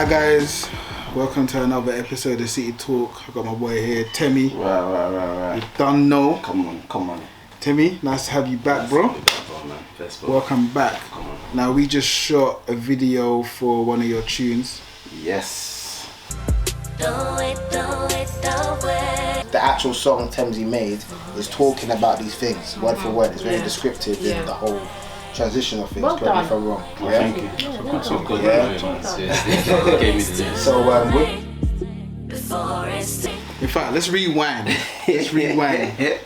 Hi guys, welcome to another episode of City Talk. I got my boy here, Temi. Right. You don't know. Come on. Temi, nice to have you back, bro. Welcome back. Come on. Now we just shot a video for one of your tunes. Yes. The actual song Temzi made is talking about these things, word for word. It's very descriptive in the whole transition of things. Correct me if I'm wrong. Well, thank you. So In fact, let's rewind.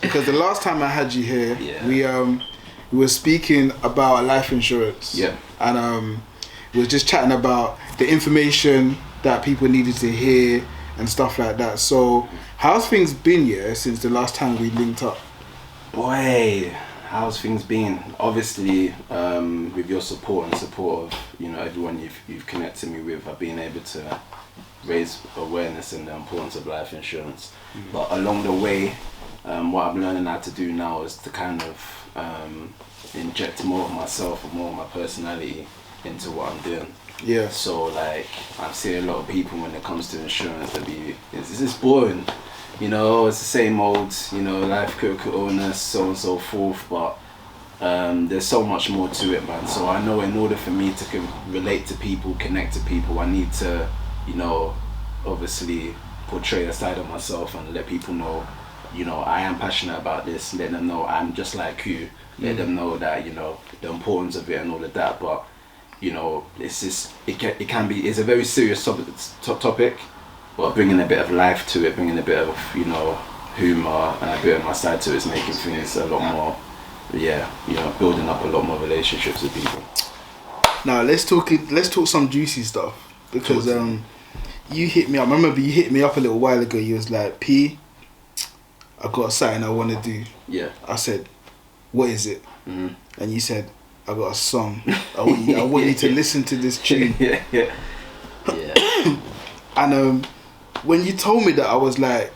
Because the last time I had you here, we were speaking about life insurance. Yeah. And we were just chatting about the information that people needed to hear and stuff like that. So how's things been since the last time we linked up? Boy, how's things been? Obviously, with your support and support of everyone you've connected me with, I've been able to raise awareness in the importance of life insurance. But along the way, what I'm learning how to do now is to kind of inject more of myself and more of my personality into what I'm doing. Yeah. So like I see a lot of people when it comes to insurance that it's just boring. It's the same old, life, critical illness, so on and so forth, but there's so much more to it, man. So I know in order for me to relate to people, connect to people, I need to, obviously portray a side of myself and let people know, I am passionate about this, let them know I'm just like you, let them know that, the importance of it and all of that, but, it's just, it's a very serious topic, but bringing a bit of life to it, bringing a bit of, humor and a bit of my side to it is making things a lot more, building up a lot more relationships with people. Now let's talk some juicy stuff, because you hit me up. I remember you hit me up a little while ago. You was like, P, I got something I want to do. Yeah. I said, what is it? Mm-hmm. And you said, I got a song. I want you to listen to this tune. Yeah. And when you told me that, I was like,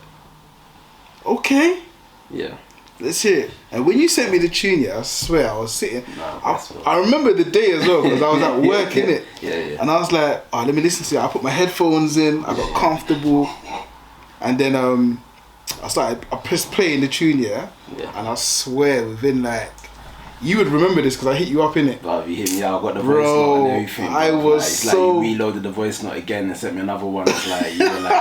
okay. Yeah. Let's hear it. And when you sent me the tune, I swear I was sitting. No, I remember the day as well, because I was at work, innit? Yeah. And I was like, oh, let me listen to it. I put my headphones in, I got comfortable, and then I pressed play in the tune, and I swear within you would remember this because I hit you up, innit? Bro, you hit me out, I got the voice note and everything. I was it's so... like you reloaded the voice note again and sent me another one. It's like, you were like,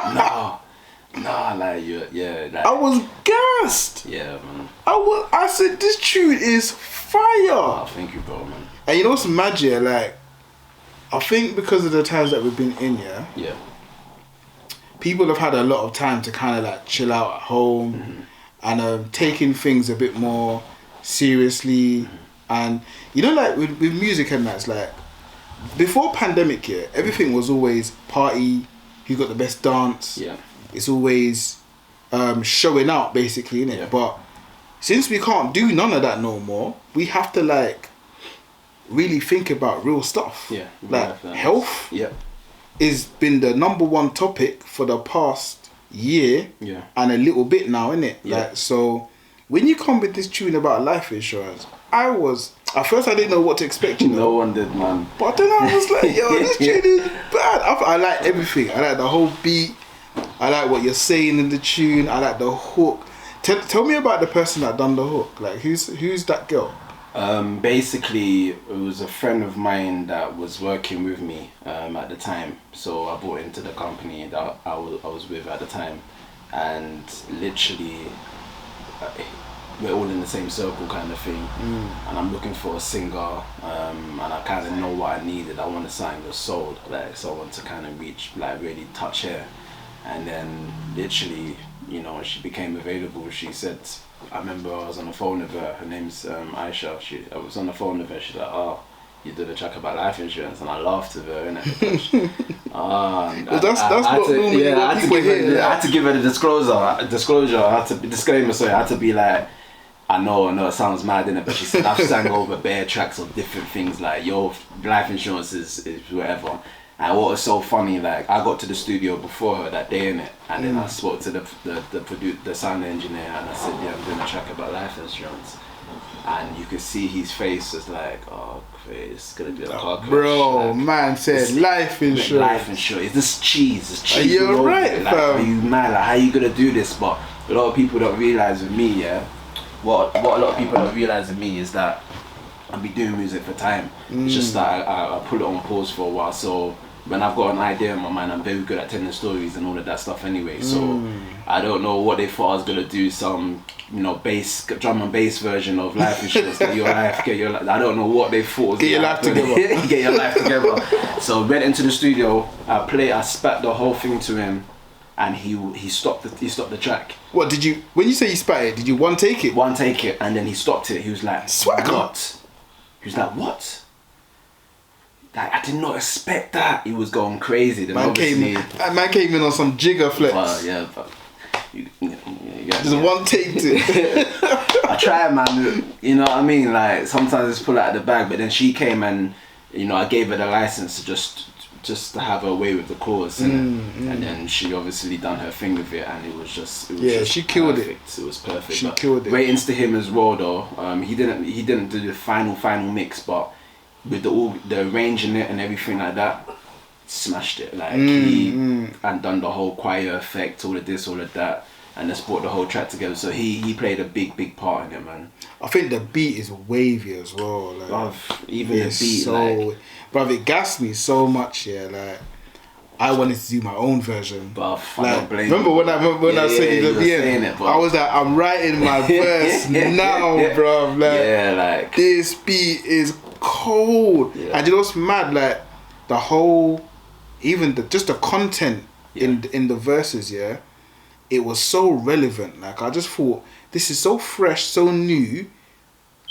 I was gassed. Yeah, man. I said, this tune is fire. Oh, thank you, bro, man. And you know what's mad, I think because of the times that we've been in, people have had a lot of time to kind of chill out at home, and taking things a bit more seriously. And with music and that's before pandemic, everything was always party, who got the best dance. It's always showing out, basically, innit? But since we can't do none of that no more, we have to really think about real stuff. Health has been the number one topic for the past year and a little bit now, innit? So when you come with this tune about life insurance, at first I didn't know what to expect, No one did, man. But then I was like, yo, this tune is bad. I like everything. I like the whole beat. I like what you're saying in the tune. I like the hook. Tell me about the person that done the hook. Who's that girl? Basically, it was a friend of mine that was working with me at the time. So I brought into the company that I was with at the time, and literally we're all in the same circle kind of thing. And I'm looking for a singer, and I kind of know what I needed. I wanted something with soul, so I want to kind of reach, really touch her. And then literally, she became available. She said, I remember I was on the phone with her name's Aisha. I was on the phone with her, she's like, oh, you did a track about life insurance, and I laughed with her, innit? I had to give her the disclosure, I had to disclaimer, sorry, I had to be like, I know it sounds mad, innit? But she said I've sang over bare tracks of different things, your life insurance is whatever. And what was so funny, I got to the studio before her that day, innit? And then I spoke to the sound engineer, and I said, I'm doing a track about life insurance. and you could see his face was like, oh, it's gonna be a car crash. Bro, like, man said life insurance. Life insurance. Is this cheese? It's cheese. You're right, like, fam. are you mad? Like, how you gonna do this? But a lot of people don't realize with me, yeah. What a lot of people don't realize with me is that I'll be doing music for time. It's just that I put it on pause for a while. So when I've got an idea in my mind, I'm very good at telling stories and all of that stuff anyway. So I don't know what they thought I was gonna do, some bass, drum and bass version of life insurance. Get your life. I don't know what they thought was get your life together. Get your life together. So went into the studio. I spat the whole thing to him, and he stopped the track. What did you? When you say you spat it, did you one take it? One take it, and then he stopped it. He was like, Swagger. What? He was like, what? Like, I did not expect that. He was going crazy. Then Man came in on some jigger flex. Well, yeah, but just one take it. I try, man. You know what I mean? Like, sometimes it's pull out of the bag, but then she came and I gave her the license to just to have her way with the chorus, and then she obviously done her thing with it, and it was just she killed perfect. It was perfect. She killed it. Ratings to him as well, though. He didn't do the final mix, but with the arranging it and everything like that, smashed it. Like and done the whole choir effect, all of this, all of that, and just brought the whole track together. So he played a big part in it, man. I think the beat is wavy as well. Like, Bruv, even the beat, bruv, it gassed me so much. Yeah, like I wanted to do my own version. Bruv, I like, don't blame remember you. when I said it at the end? I was like, I'm writing my verse now, bruv. Like, this beat is cold, and you know what's mad? Like the whole, even just the content in the verses, it was so relevant. Like I just thought, this is so fresh, so new.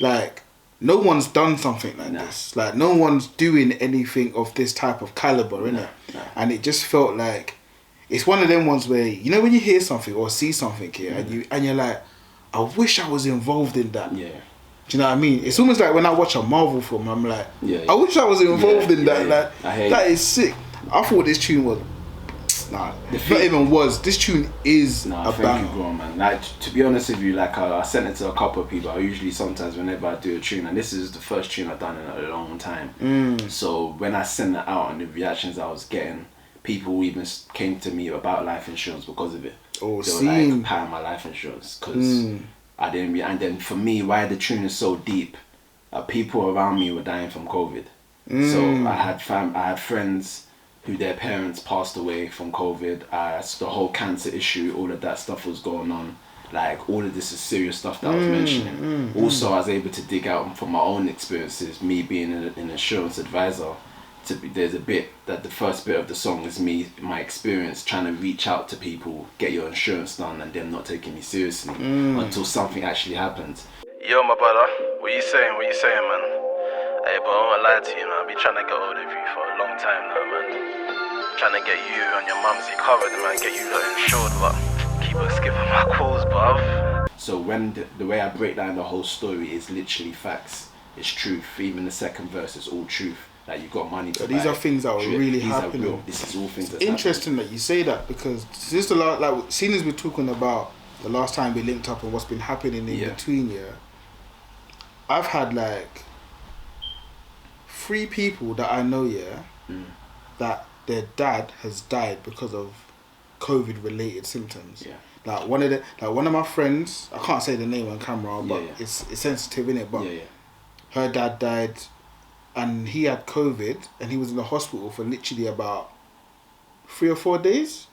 Like no one's done something like this. Like no one's doing anything of this type of caliber, innit? And it just felt like it's one of them ones where when you hear something or see something here, and you're like, I wish I was involved in that. Yeah. Do you know what I mean? It's almost like when I watch a Marvel film, I'm like, I wish I was involved in that. Like that is sick. I thought this tune was. This tune is a banger. Bro, man. Like, to be honest with you, like I sent it to a couple of people. I usually sometimes whenever I do a tune, and this is the first tune I've done in a long time. So when I sent it out and the reactions I was getting, people even came to me about life insurance because of it. Oh, they were like, paying my life insurance because I didn't. And then for me, why the tune is so deep, people around me were dying from COVID. So I had friends who their parents passed away from COVID, the whole cancer issue, all of that stuff was going on. Like, all of this is serious stuff that I was mentioning. Also, I was able to dig out from my own experiences, me being an insurance advisor. There's a bit that the first bit of the song is my experience trying to reach out to people, get your insurance done, and them not taking me seriously until something actually happens. Yo, my brother, what you saying, man? Hey, bro, I won't lie to you, man. I've been trying to get hold of you for a long time now, man. Trying to get you and your mumsy covered, man. Get you lot insured, but keep on skipping my calls, bruv. So when the way I break down the whole story is literally facts. It's truth. Even the second verse is all truth. Like, you got money to buy. These are things that are really happening. This is all things that's interesting that you say that, because since seeing as we're talking about the last time we linked up and what's been happening in between, I've had like 3 people that I know, that their dad has died because of COVID related symptoms. Like one of my friends, I can't say the name on camera, but it's sensitive, innit? But her dad died, and he had COVID, and he was in the hospital for literally about 3 or 4 days.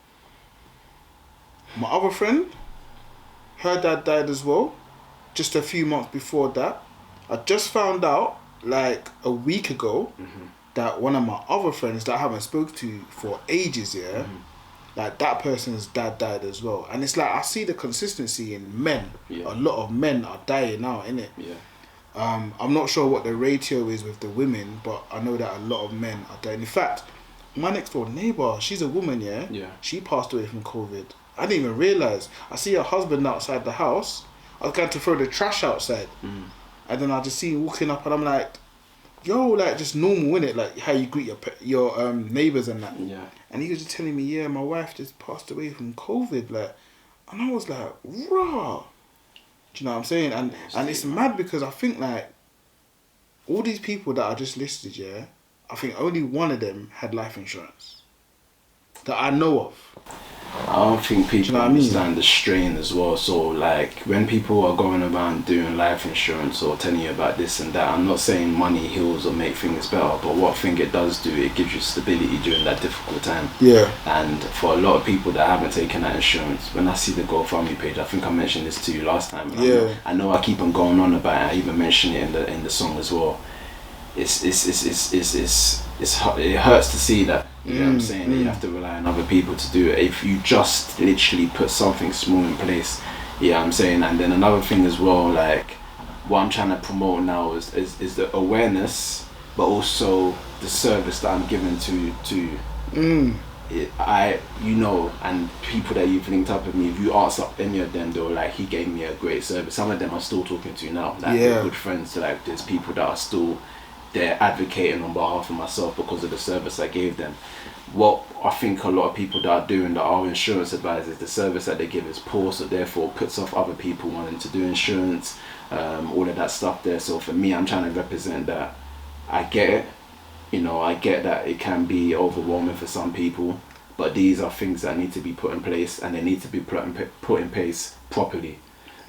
My other friend, her dad died as well, just a few months before that. I just found out like a week ago that one of my other friends that I haven't spoke to for ages, like that person's dad died as well. And it's like, I see the consistency in men. A lot of men are dying now, innit? I'm not sure what the ratio is with the women, but I know that a lot of men are dying. In fact, my next door neighbour, she's a woman, she passed away from COVID. I didn't even realise. I see her husband outside the house. I was going to throw the trash outside. And then I just see him walking up, and I'm like, yo, like just normal, innit? Like how you greet your neighbours and that. And he was just telling me, my wife just passed away from COVID, like, and I was like, rah. Do you know what I'm saying? And it's mad because I think like all these people that I just listed, yeah, I think only one of them had life insurance that I know of. I don't think people know what I mean? understand the strain as well. So like when people are going around doing life insurance or telling you about this and that, I'm not saying money heals or make things better, but what I think it does do, it gives you stability during that difficult time. Yeah. And for a lot of people that haven't taken that insurance, when I see the GoFundMe page, I think I mentioned this to you last time. And Yeah. I know I keep on going on about it. I even mentioned it in the song as well. It hurts to see that. You know what I'm saying? That you have to rely on other people to do it. If you just literally put something small in place, you know what I'm saying? And then another thing as well, like what I'm trying to promote now is the awareness, but also the service that I'm giving to you know, and people that you've linked up with me, if you ask up any of them, they're like, he gave me a great service. Some of them I'm still talking to now, like they're good friends. So like there's people that are still they're advocating on behalf of myself because of the service I gave them. What I think a lot of people that are doing that are insurance advisors, the service that they give is poor, so therefore puts off other people wanting to do insurance, all of that stuff there. So for me, I'm trying to represent that. I get it, you know, I get that it can be overwhelming for some people, but these are things that need to be put in place, and they need to be put in place properly.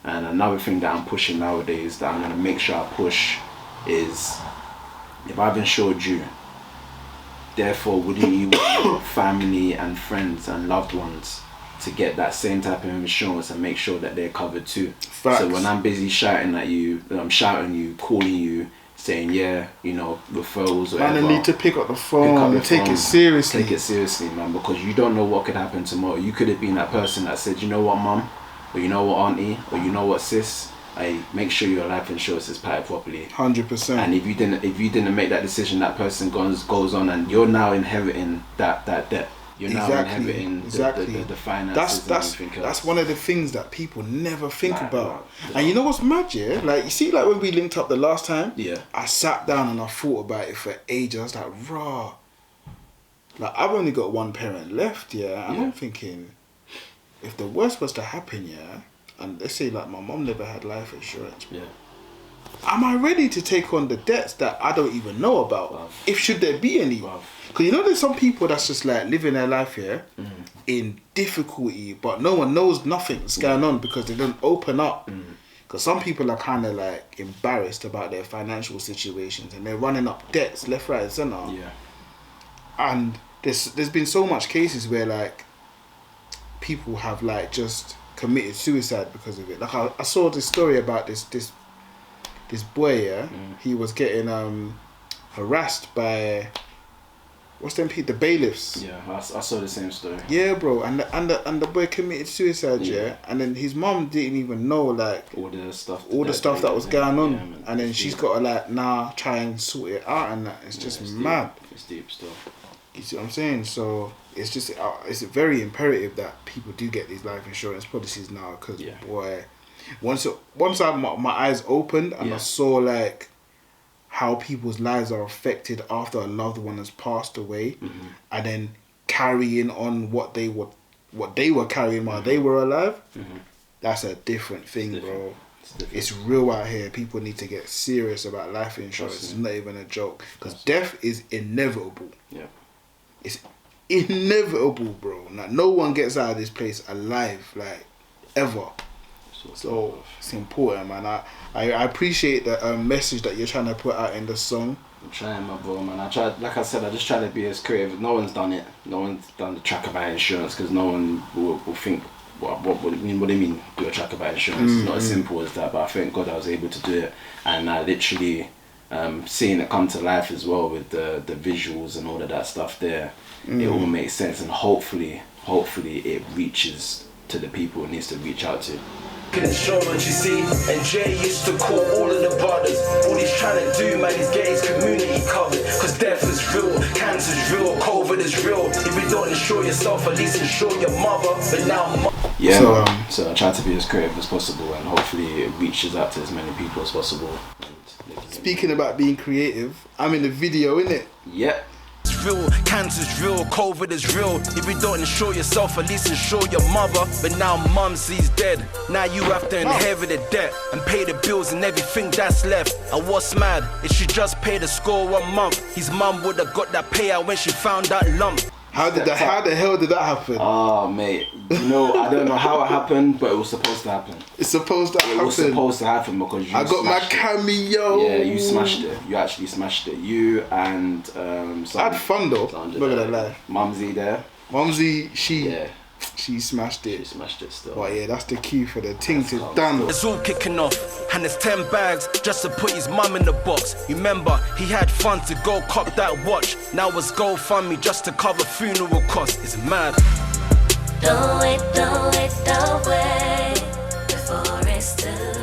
And another thing that I'm pushing nowadays, that I'm going to make sure I push, is if I've insured you, therefore wouldn't you want your family and friends and loved ones to get that same type of insurance and make sure that they're covered too? Facts. So when I'm busy shouting at you, I'm shouting you, calling you, saying yeah, you know, referrals or whatever, Man, I need to pick up the phone and take it seriously. Take it seriously, man, because you don't know what could happen tomorrow. You could have been that person that said, you know what, mum, or you know what, auntie, or you know what, sis, I make sure your life insurance is paid properly. 100%. And if you didn't make that decision, that person goes on, and you're now inheriting that debt. You're now inheriting the finances. That's one of the things that people never think about. And you know what's mad, yeah? Like, you see, like when we linked up the last time, I sat down and I thought about it for ages. I was like, raw. Like, I've only got one parent left, yeah? And I'm thinking, if the worst was to happen, yeah, and let's say like my mom never had life insurance, am I ready to take on the debts that I don't even know about? If should there be any? Because you know there's some people that's just like living their life here in difficulty, but no one knows nothing's going on because they don't open up. Because some people are kind of like embarrassed about their financial situations and they're running up debts left, right and centre. And there's been so much cases where like people have like just committed suicide because of it. Like I saw this story about this boy, he was getting harassed by what's them people, the bailiffs. I saw the same story. Yeah, bro, and the boy committed suicide, and then his mom didn't even know like all the stuff that was going on, and then she's got to like now try and sort it out, and that it's just mad. It's deep stuff. You see what I'm saying? So it's just it's very imperative that people do get these life insurance policies now, because boy, once my eyes opened and I saw like how people's lives are affected after a loved one has passed away, and then carrying on what they were carrying while they were alive, that's a different thing, bro. It's real out here. People need to get serious about life insurance. It's not even a joke, because death is inevitable. It's inevitable, bro. Like, no one gets out of this place alive, like, ever. So it's important, man. I appreciate the message that you're trying to put out in the song. I'm trying, my bro, man. I just try to be as creative. No one's done it. No one's done the track about insurance, because no one will think, what do you mean do a track about insurance? It's not as simple as that, but I thank God I was able to do it. And I literally seeing it come to life as well with the visuals and all of that stuff there, it all makes sense, and hopefully it reaches to the people it needs to reach out to. Insurance, you see, and J used to call all of the brothers. All he's trying to do, man, is get his community covered. Cause death is real, cancer's real, COVID is real. If you don't insure yourself, at least insure your mother. But now so I try to be as creative as possible, and hopefully it reaches out to as many people as possible. Speaking about being creative, I'm in the video, innit? Yep. real, cancer's real, COVID is real. If you don't insure yourself, at least insure your mother. But now Mumsy's dead. Now you have to inherit the debt and pay the bills and everything that's left. And what's mad is she just paid the score 1 month. His mum would have got that payout when she found that lump. How the hell did that happen? Oh, mate. You know, I don't know how it happened, but it was supposed to happen. It's supposed to happen. It was supposed to happen because you I got my smashed it. cameo. Yeah, you smashed it. You actually smashed it. You and I had fun though. Not gonna lie. Mumsy there. Mumsy, she smashed it. She smashed it still. But yeah, that's the key for the thing to done. It's all kicking off, and it's 10 bags just to put his mum in the box. Remember, he had fun to go cop that watch. Now it's GoFundMe just to cover funeral costs. It's mad. Don't wait before it's too